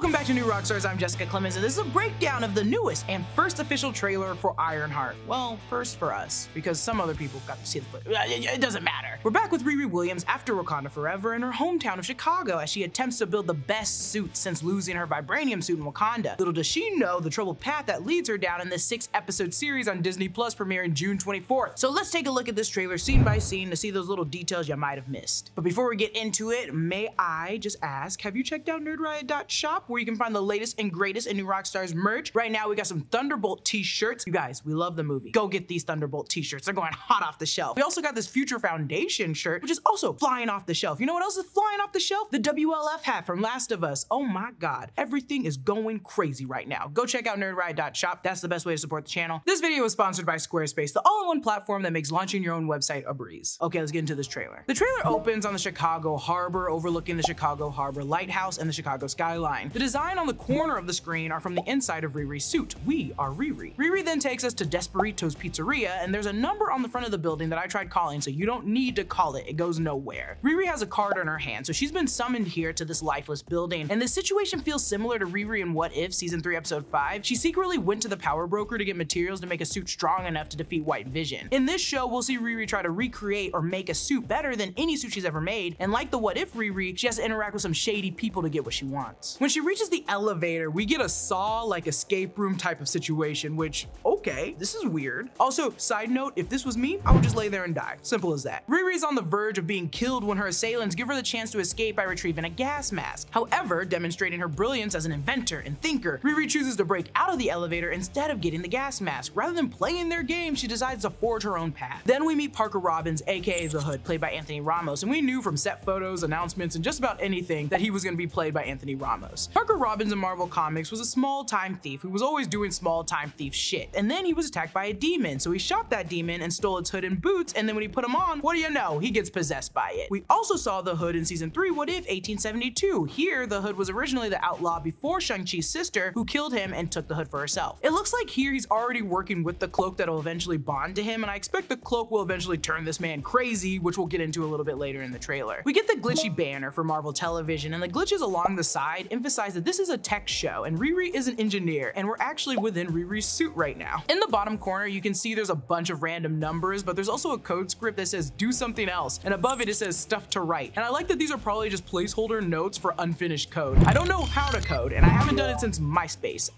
Welcome back to New Rockstars. I'm Jessica Clemons, and this is a breakdown of the newest and first official trailer for Ironheart. Well, first for us, because some other people got to see the footage. It doesn't matter. We're back with Riri Williams after Wakanda Forever in her hometown of Chicago as she attempts to build the best suit since losing her vibranium suit in Wakanda. Little does she know the troubled path that leads her down in this 6-episode series on Disney Plus premiering June 24th. So let's take a look at this trailer scene by scene to see those little details you might have missed. But before we get into it, may I just ask, have you checked out nerdriot.shop where you can find the latest and greatest in New Rockstars merch? Right now we got some Thunderbolt t-shirts. You guys, we love the movie. Go get these Thunderbolt t-shirts. They're going hot off the shelf. We also got this Future Foundation shirt, which is also flying off the shelf. You know what else is flying off the shelf? The WLF hat from Last of Us. Oh my God. Everything is going crazy right now. Go check out nerdriot.shop. That's the best way to support the channel. This video is sponsored by Squarespace, the all-in-one platform that makes launching your own website a breeze. Okay, let's get into this trailer. The trailer opens on the Chicago Harbor, overlooking the Chicago Harbor Lighthouse and the Chicago skyline. The design on the corner of the screen are from the inside of Riri's suit. We are Riri. Riri then takes us to Desperito's Pizzeria, and there's a number on the front of the building that I tried calling, so you don't need to call it. It goes nowhere. Riri has a card in her hand, so she's been summoned here to this lifeless building, and this situation feels similar to Riri in What If Season 3 Episode 5. She secretly went to the power broker to get materials to make a suit strong enough to defeat White Vision. In this show, we'll see Riri try to recreate or make a suit better than any suit she's ever made, and like the What If Riri, she has to interact with some shady people to get what she wants. When she reaches the elevator, we get a Saw-like escape room type of situation, which, okay, this is weird. Also, side note, if this was me, I would just lay there and die. Simple as that. Riri's on the verge of being killed when her assailants give her the chance to escape by retrieving a gas mask. However, demonstrating her brilliance as an inventor and thinker, Riri chooses to break out of the elevator instead of getting the gas mask. Rather than playing their game, she decides to forge her own path. Then we meet Parker Robbins, aka The Hood, played by Anthony Ramos, and we knew from set photos, announcements, and just about anything that he was going to be played by Anthony Ramos. Parker Robbins in Marvel Comics was a small-time thief who was always doing small-time thief shit, and then he was attacked by a demon, so he shot that demon and stole its hood and boots, and then when he put them on, what do you know, he gets possessed by it. We also saw the Hood in Season 3 What If 1872. Here, the Hood was originally the outlaw before Shang-Chi's sister, who killed him and took the Hood for herself. It looks like here he's already working with the cloak that will eventually bond to him, and I expect the cloak will eventually turn this man crazy, which we'll get into a little bit later in the trailer. We get the glitchy banner for Marvel Television, and the glitches along the side emphasize that this is a tech show, and Riri is an engineer, and we're actually within Riri's suit right now. In the bottom corner, you can see there's a bunch of random numbers, but there's also a code script that says do something else, and above it says stuff to write. And I like that these are probably just placeholder notes for unfinished code. I don't know how to code, and I haven't done it since MySpace.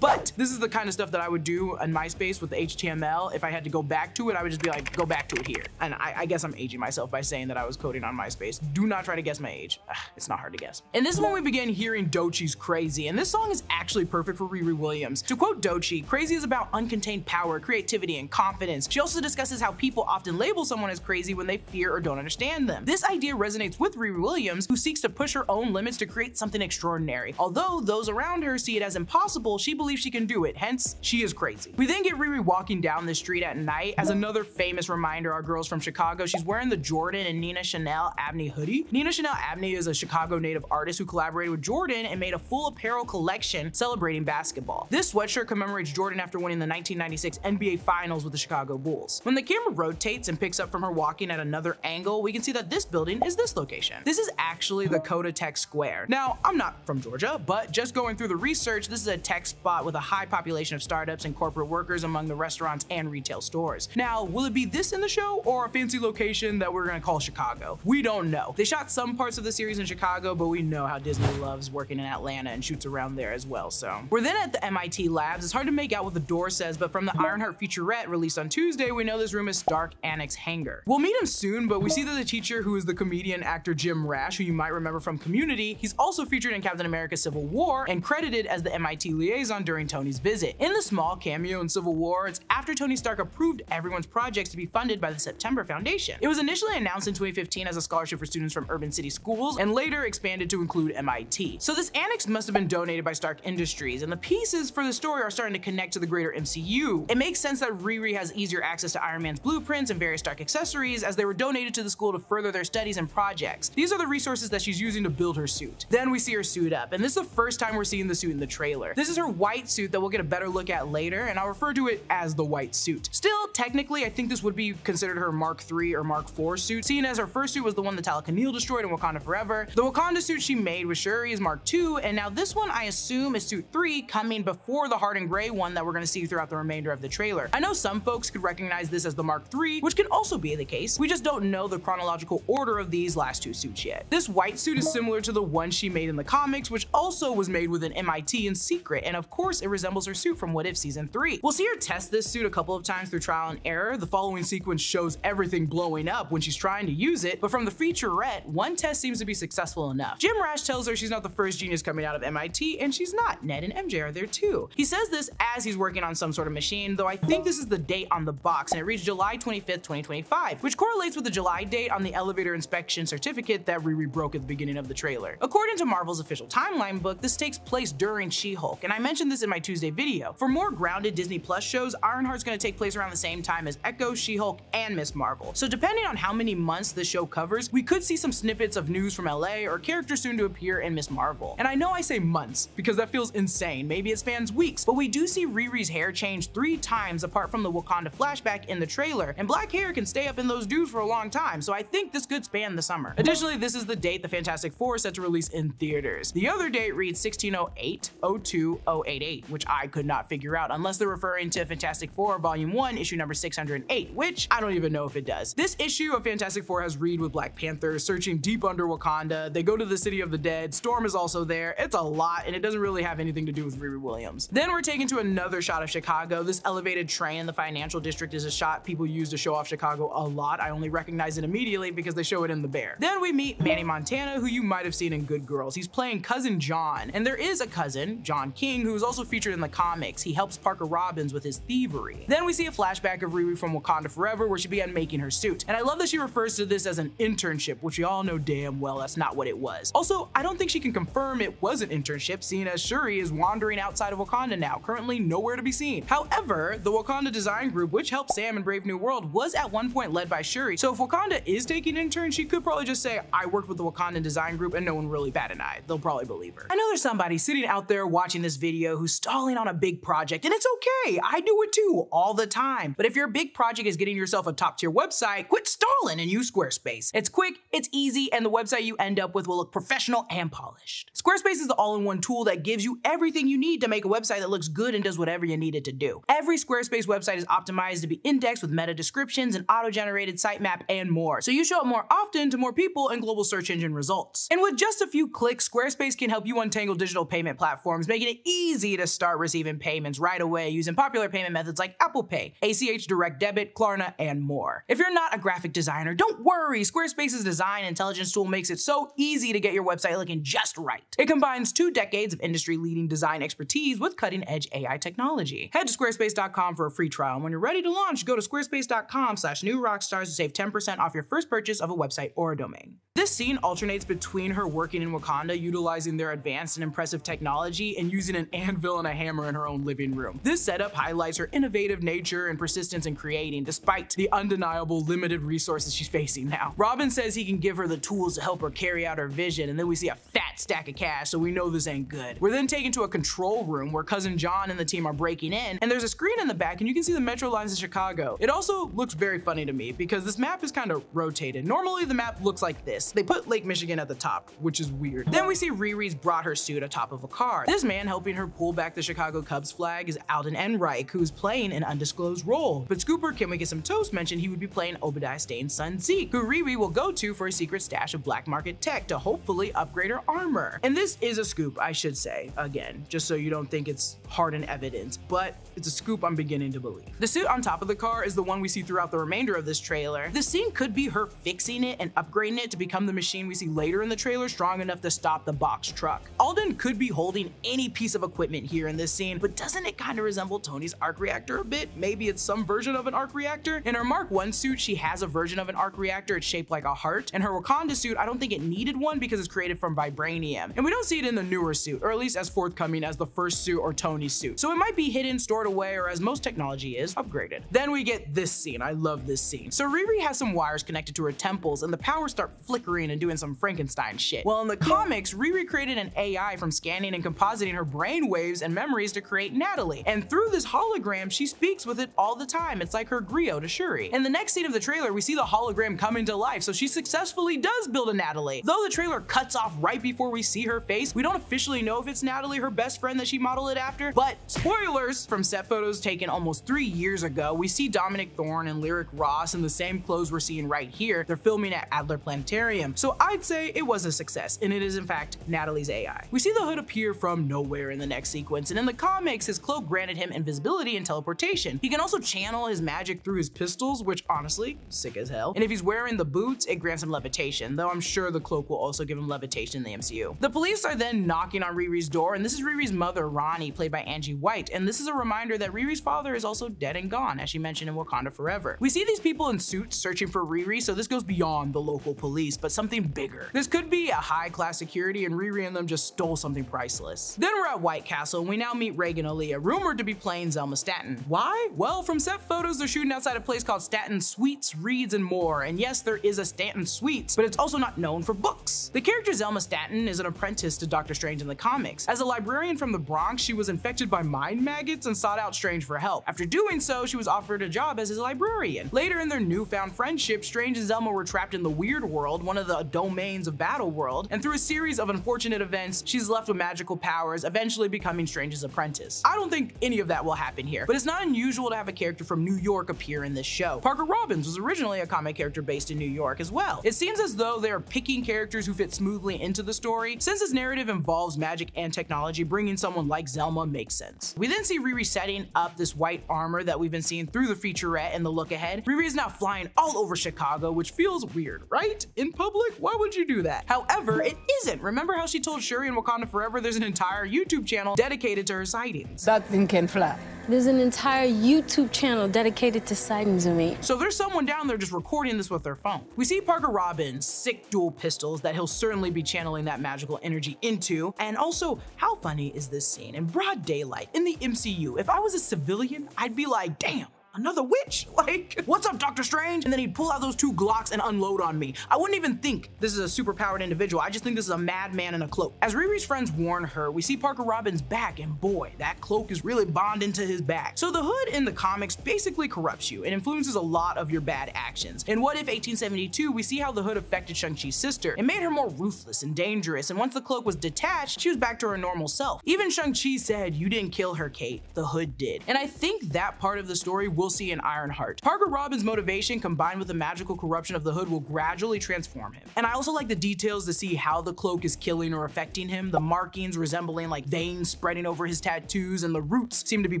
But this is the kind of stuff that I would do in MySpace with the HTML. If I had to go back to it, I would just be like, go back to it here. And I guess I'm aging myself by saying that I was coding on MySpace. Do not try to guess my age. It's not hard to guess. And this is when we begin hearing Doechie's Crazy, and this song is actually perfect for Riri Williams. To quote Doechie, Crazy is about uncontained power, creativity, and confidence. She also discusses how people often label someone as crazy when they fear or don't understand them. This idea resonates with Riri Williams, who seeks to push her own limits to create something extraordinary. Although those around her see it as impossible, she believes she can do it, hence, she is crazy. We then get Riri walking down the street at night. As another famous reminder, our girl's from Chicago, she's wearing the Jordan and Nina Chanel Abney hoodie. Nina Chanel Abney is a Chicago native artist who collaborated with Jordan and made a full apparel collection celebrating basketball. This sweatshirt commemorates Jordan after winning the 1996 NBA Finals with the Chicago Bulls. When the camera rotates and picks up from her walking at another angle, we can see that this building is this location. This is actually the Coda Tech Square. Now, I'm not from Georgia, but just going through the research, this is a tech spot with a high population of startups and corporate workers among the restaurants and retail stores. Now, will it be this in the show or a fancy location that we're gonna call Chicago? We don't know. They shot some parts of the series in Chicago, but we know how Disney loves working in Atlanta and shoots around there as well, so. We're then at the MIT labs. It's hard to make out what the door says, but from the Ironheart featurette released on Tuesday, we know this room is Stark Annex Hangar. We'll meet him soon, but we see that the teacher, who is the comedian actor Jim Rash, who you might remember from Community, he's also featured in Captain America Civil War and credited as the MIT liaison during Tony's visit. In the small cameo in Civil War, it's after Tony Stark approved everyone's projects to be funded by the September Foundation. It was initially announced in 2015 as a scholarship for students from urban city schools and later expanded to include MIT. So this annex must have been donated by Stark Industries, and the pieces for the story are starting to connect to the greater MCU. It makes sense that Riri has easier access to Iron Man's blueprints and various Stark accessories as they were donated to the school to further their studies and projects. These are the resources that she's using to build her suit. Then we see her suit up, and this is the first time we're seeing the suit in the trailer. This is her white suit that we'll get a better look at later, and I'll refer to it as the white suit. Still, technically, I think this would be considered her Mark III or Mark IV suit, seeing as her first suit was the one that Talakaniel destroyed in Wakanda Forever. The Wakanda suit she made with Shuri is Mark II, and now this one I assume is suit 3, coming before the Hard and Gray one that we're going to see throughout the remainder of the trailer. I know some folks could recognize this as the Mark III, which can also be the case. We just don't know the chronological order of these last two suits yet. This white suit is similar to the one she made in the comics, which also was made with an MIT in secret, and of course it resembles her suit from What If Season 3. We'll see her test this suit a couple of times through trial and error. The following sequence shows everything blowing up when she's trying to use it, but from the featurette, one test seems to be successful enough. Jim Rash tells her she's not the first genius coming out of MIT, and she's not. Ned and MJ are there too. He says this as he's working on some sort of machine, though I think this is the date on the box, and it reads July 25th, 2025, which correlates with the July date on the elevator inspection certificate that Riri broke at the beginning of the trailer. According to Marvel's official timeline book, this takes place during She-Hulk, and I mentioned this in my Tuesday video. For more grounded Disney Plus shows, Ironheart's going to take place around the same time as Echo, She-Hulk, and Ms. Marvel. So depending on how many months the show covers, we could see some snippets of news from LA or characters soon to appear in Ms. Marvel. And I know I say months because that feels insane. Maybe it spans weeks, but we do see Riri's hair change 3 times apart from the Wakanda flashback in the trailer, and black hair can stay up in those dudes for a long time, so I think this could span the summer. Additionally, this is the date the Fantastic Four is set to release in theaters. The other date reads 1608-02-088, which I could not figure out unless they're referring to Fantastic Four Volume 1, issue number 608, which I don't even know if it does. This issue of Fantastic Four has Reed with Black Panther searching deep under Wakanda. They go to the City of the Dead. Storm is also there. It's a lot, and it doesn't really have anything to do with Riri Williams. Then we're taken to another shot of Chicago. This elevated train in the financial district is a shot people use to show off Chicago a lot. I only recognize it immediately because they show it in The Bear. Then we meet Manny Montana, who you might have seen in Good Girls. He's playing Cousin John, and there is a cousin, John King, who is also featured in the comics. He helps Parker Robbins with his thievery. Then we see a flashback of Riri from Wakanda Forever, where she began making her suit. And I love that she refers to this as an internship, which we all know damn well that's not what it was. Also, I don't think she can confirm it was an internship, seeing as Shuri is wandering outside of Wakanda now, currently nowhere to be seen. However, the Wakanda design group, which helped Sam in Brave New World, was at one point led by Shuri. So if Wakanda is taking interns, she could probably just say, I worked with the Wakanda design group, and no one really bat an eye. They'll probably believe her. I know there's somebody sitting out there watching this video who's stalling on a big project, and it's okay. I do it too, all the time. But if your big project is getting yourself a top tier website, quit stalling and use Squarespace. It's quick, it's easy, and the website you end up with will look professional and polished. Squarespace is the all-in-one tool that gives you everything you need to make a website that looks good and does whatever you need it to do. Every Squarespace website is optimized to be indexed with meta descriptions, and auto-generated sitemap, and more. So you show up more often to more people in global search engine results. And with just a few clicks, Squarespace can help you untangle digital payment platforms, making it easy to start receiving payments right away using popular payment methods like Apple Pay, ACH Direct Debit, Klarna, and more. If you're not a graphic designer, don't worry. Squarespace's design intelligence tool makes it so easy to get your website looking just right. It combines 2 decades of industry-leading design expertise with cutting-edge AI technology. Head to squarespace.com for a free trial, and when you're ready to launch, go to squarespace.com/newrockstars to save 10% off your first purchase of a website or a domain. This scene alternates between her working in Wakanda, utilizing their advanced and impressive technology, and using an anvil and a hammer in her own living room. This setup highlights her innovative nature and persistence in creating, despite the undeniable limited resources she's facing now. Robin says he can give her the tools to help her carry out her vision, and then we see a fat stack of cash, so we know this ain't good. We're then taken to a control room where Cousin John and the team are breaking in, and there's a screen in the back, and you can see the metro lines of Chicago. It also looks very funny to me because this map is kind of rotated. Normally the map looks like this. They put Lake Michigan at the top, which is weird. Then we see Riri's brought her suit atop of a car. This man helping her pull back the Chicago Cubs flag is Alden Ehrenreich, who's playing an undisclosed role. But Scooper Can We Get Some Toast mentioned he would be playing Obadiah Stane's son Zeke, who Riri will go to for a secret stash of black market tech to hopefully upgrade her armor. And this is a scoop, I should say, again, just so you don't think it's hard in evidence, but it's a scoop I'm beginning to believe. The suit on top of the car is the one we see throughout the remainder of this trailer. This scene could be her fixing it and upgrading it to become the machine we see later in the trailer, strong enough to stop the box truck. Alden could be holding any piece of equipment here in this scene, but doesn't it kind of resemble Tony's arc reactor a bit? Maybe it's some version of an arc reactor? In her Mark I suit, she has a version of an arc reactor. It's shaped like a heart. And her Wakanda suit, I don't think it needed one because it's created from vibranium. And we don't see it in the newer suit, or at least as forthcoming as the first suit or Tony's suit. So it might be hidden, stored away, or as most technology is, upgraded. Then we get this scene. I love this scene. So Riri has some wires connected to her temples, and the powers start flickering and doing some Frankenstein shit. Well, in the comics, Riri created an AI from scanning and depositing her brain waves and memories to create Natalie. And through this hologram, she speaks with it all the time. It's like her griot to Shuri. In the next scene of the trailer, we see the hologram coming to life, so she successfully does build a Natalie. Though the trailer cuts off right before we see her face, we don't officially know if it's Natalie, her best friend that she modeled it after. But spoilers, from set photos taken almost 3 years ago, we see Dominique Thorne and Lyric Ross in the same clothes we're seeing right here. They're filming at Adler Planetarium. So I'd say it was a success, and it is in fact Natalie's AI. We see the Hood appear from nowhere in the next sequence, and in the comics, his cloak granted him invisibility and teleportation. He can also channel his magic through his pistols, which honestly, sick as hell. And if he's wearing the boots, it grants him levitation, though I'm sure the cloak will also give him levitation in the MCU. The police are then knocking on Riri's door, and this is Riri's mother, Ronnie, played by Angie White, and this is a reminder that Riri's father is also dead and gone, as she mentioned in Wakanda Forever. We see these people in suits searching for Riri, so this goes beyond the local police, but something bigger. This could be a high-class security, and Riri and them just stole something priceless. Then we're at White Castle, and we now meet Reagan Aaliyah, rumored to be playing Zelma Stanton. Why? Well, from set photos, they're shooting outside a place called Stanton Sweets, Reads, and More, and yes, there is a Stanton Sweets, but it's also not known for books. The character Zelma Stanton is an apprentice to Doctor Strange in the comics. As a librarian from the Bronx, she was infected by mind maggots and sought out Strange for help. After doing so, she was offered a job as his librarian. Later in their newfound friendship, Strange and Zelma were trapped in the Weird World, one of the domains of Battle World, and through a series of unfortunate events, she's left with magical powers, eventually becoming Strange's apprentice. I don't think any of that will happen here, but it's not unusual to have a character from New York appear in this show. Parker Robbins was originally a comic character based in New York as well. It seems as though they are picking characters who fit smoothly into the story. Since this narrative involves magic and technology, bringing someone like Zelma makes sense. We then see Riri setting up this white armor that we've been seeing through the featurette and the look ahead. Riri is now flying all over Chicago, which feels weird, right? In public, why would you do that? However, it isn't. Remember how she told Shuri in Wakanda Forever there's an entire YouTube channel dedicated to her sightings? That thing can fly. There's an entire YouTube channel dedicated to sightings of me. So there's someone down there just recording this with their phone. We see Parker Robbins' sick dual pistols that he'll certainly be channeling that magical energy into. And also, how funny is this scene? In broad daylight, in the MCU, if I was a civilian, I'd be like, damn, another witch? Like, what's up, Doctor Strange? And then he'd pull out those 2 Glocks and unload on me. I wouldn't even think this is a super-powered individual. I just think this is a madman in a cloak. As Riri's friends warn her, we see Parker Robbins' back, and boy, that cloak is really bonding to his back. So the Hood in the comics basically corrupts you and influences a lot of your bad actions. In What If 1872, we see how the Hood affected Shang-Chi's sister. It made her more ruthless and dangerous, and once the cloak was detached, she was back to her normal self. Even Shang-Chi said, "You didn't kill her, Kate. The Hood did." And I think that part of the story we'll see in Ironheart. Parker Robbins' motivation combined with the magical corruption of the Hood will gradually transform him. And I also like the details to see how the cloak is killing or affecting him. The markings resembling like veins spreading over his tattoos, and the roots seem to be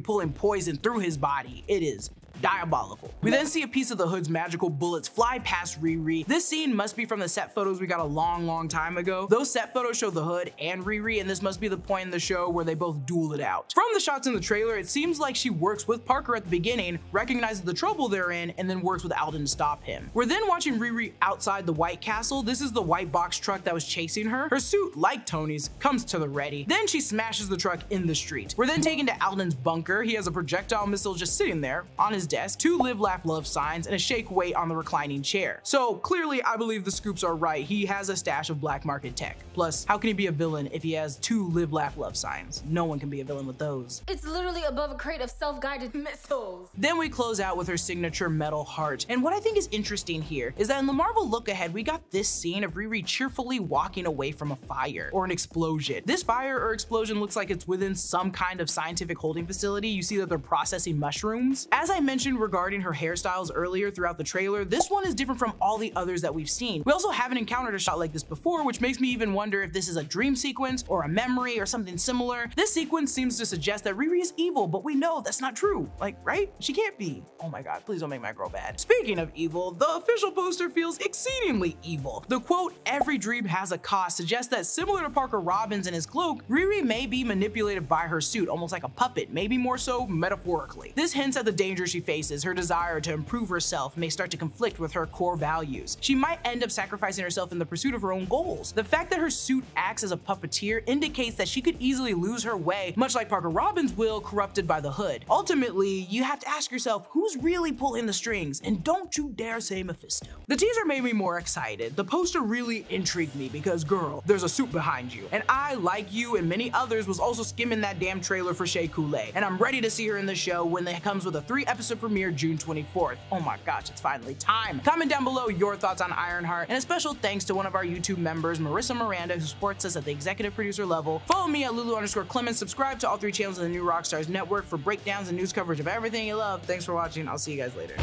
pulling poison through his body. It is diabolical. We then see a piece of the Hood's magical bullets fly past Riri. This scene must be from the set photos we got a long time ago. Those set photos show the Hood and Riri, and this must be the point in the show where they both duel it out. From the shots in the trailer, it seems like she works with Parker at the beginning, recognizes the trouble they're in, and then works with Alden to stop him. We're then watching Riri outside the White Castle. This is the white box truck that was chasing her. Her suit, like Tony's, comes to the ready. Then she smashes the truck in the street. We're then taken to Alden's bunker. He has a projectile missile just sitting there on his desk, 2 live, laugh, love signs, and a shake weight on the reclining chair. So clearly, I believe the scoops are right. He has a stash of black market tech. Plus, how can he be a villain if he has 2 live, laugh, love signs? No one can be a villain with those. It's literally above a crate of self-guided missiles. Then we close out with her signature metal heart. And what I think is interesting here is that in the Marvel look ahead, we got this scene of Riri cheerfully walking away from a fire or an explosion. This fire or explosion looks like it's within some kind of scientific holding facility. You see that they're processing mushrooms. As I mentioned regarding her hairstyles earlier throughout the trailer, this one is different from all the others that we've seen. We also haven't encountered a shot like this before, which makes me even wonder if this is a dream sequence or a memory or something similar. This sequence seems to suggest that Riri is evil, but we know that's not true. Like, right? She can't be. Oh my God, please don't make my girl bad. Speaking of evil, the official poster feels exceedingly evil. The quote, "Every dream has a cost," suggests that similar to Parker Robbins and his cloak, Riri may be manipulated by her suit, almost like a puppet, maybe more so metaphorically. This hints at the danger she faces, her desire to improve herself may start to conflict with her core values. She might end up sacrificing herself in the pursuit of her own goals. The fact that her suit acts as a puppeteer indicates that she could easily lose her way, much like Parker Robbins will, corrupted by the hood. Ultimately, you have to ask yourself, who's really pulling the strings? And don't you dare say Mephisto. The teaser made me more excited. The poster really intrigued me because, girl, there's a suit behind you. And I, like you and many others, was also skimming that damn trailer for Shea Coulee. And I'm ready to see her in the show when it comes with a 3-episode premiere June 24th. Oh my gosh, it's finally time. Comment down below your thoughts on Ironheart, and a special thanks to one of our YouTube members, Marisa Miranda, who supports us at the executive producer level. Follow me at Lulu_Clemons, subscribe to all 3 channels of the new Rockstars network for breakdowns and news coverage of everything you love. Thanks for watching, I'll see you guys later.